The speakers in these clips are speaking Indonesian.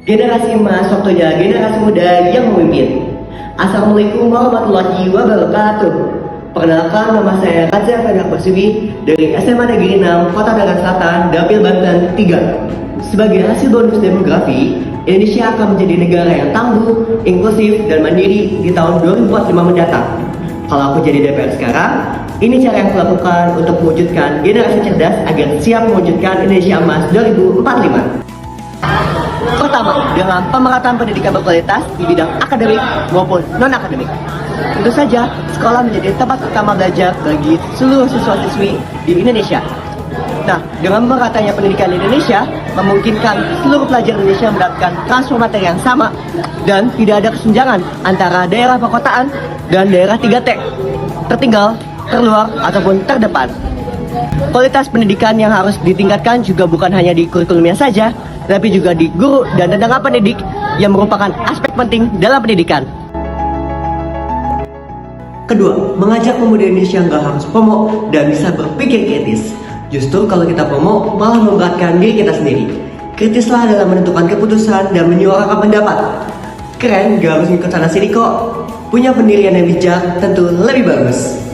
Generasi emas waktunya generasi muda yang memimpin. Assalamualaikum warahmatullahi wabarakatuh. Perkenalkan, nama saya Raja Fenak Basuki dari SMA Negeri 6 Kota Tangerang Selatan, Dapil Banten 3. Sebagai hasil bonus demografi, Indonesia akan menjadi negara yang tangguh, inklusif, dan mandiri di tahun 2045 mendatang. Kalau aku jadi DPR sekarang, ini cara yang aku lakukan untuk mewujudkan generasi cerdas agar siap mewujudkan Indonesia Emas 2045. Pertama, dengan pemerataan pendidikan berkualitas di bidang akademik maupun non-akademik. Tentu saja, sekolah menjadi tempat utama belajar bagi seluruh siswa-siswi di Indonesia. Nah, dengan meratanya pendidikan di Indonesia, memungkinkan seluruh pelajar Indonesia mendapatkan transfer materi yang sama dan tidak ada kesenjangan antara daerah perkotaan dan daerah 3T, tertinggal, terluar, ataupun terdepan. Kualitas pendidikan yang harus ditingkatkan juga bukan hanya di kurikulumnya saja, tapi juga di guru dan tenaga pendidik yang merupakan aspek penting dalam pendidikan. Kedua, mengajak pemuda Indonesia nggak harus pomo dan bisa berpikir kritis. Justru kalau kita pomo, malah memberatkan diri kita sendiri. Kritislah dalam menentukan keputusan dan menyuarakan pendapat. Keren, gak harus ikut sana sini kok. Punya pendirian yang bijak tentu lebih bagus.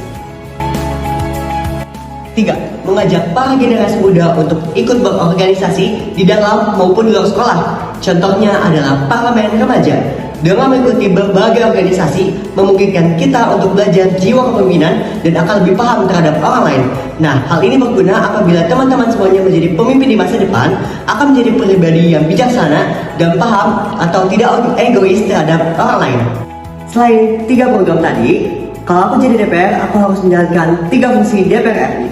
3. Mengajak para generasi muda untuk ikut berorganisasi di dalam maupun di luar sekolah. Contohnya adalah Parlemen Remaja. Dengan mengikuti berbagai organisasi, memungkinkan kita untuk belajar jiwa kepemimpinan dan akan lebih paham terhadap orang lain. Nah, hal ini berguna apabila teman-teman semuanya menjadi pemimpin di masa depan, akan menjadi pribadi yang bijaksana dan paham atau tidak egois terhadap orang lain. Selain 3 program tadi, kalau aku jadi DPR, aku harus menjalankan 3 fungsi DPR RI.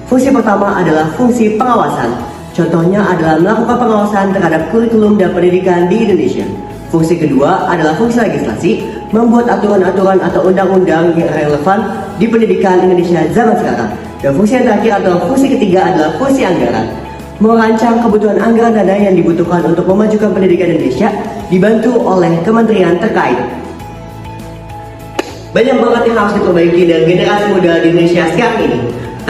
Fungsi pertama adalah fungsi pengawasan. Contohnya adalah melakukan pengawasan terhadap kurikulum dan pendidikan di Indonesia. Fungsi kedua adalah fungsi legislasi, membuat aturan-aturan atau undang-undang yang relevan di pendidikan Indonesia zaman sekarang. Dan fungsi yang terakhir atau fungsi ketiga adalah fungsi anggaran. Merancang kebutuhan anggaran dana yang dibutuhkan untuk memajukan pendidikan Indonesia, dibantu oleh kementerian terkait. Banyak banget yang harus diperbaiki dari generasi muda di Indonesia sekarang ini.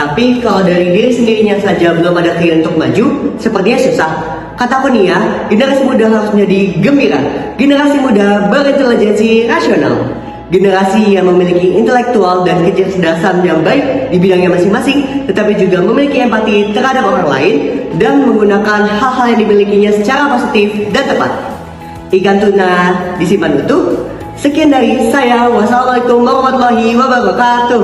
Tapi kalau dari diri sendirinya saja belum ada keinginan untuk maju, sepertinya susah. Kataku nih ya, generasi muda harus menjadi gembira. Generasi muda berintelijensi rasional. Generasi yang memiliki intelektual dan kecerdasan yang baik di bidangnya masing-masing, tetapi juga memiliki empati terhadap orang lain dan menggunakan hal-hal yang dimilikinya secara positif dan tepat. Ikan tuna disimpan utuh. Sekian dari saya. Wassalamualaikum warahmatullahi wabarakatuh.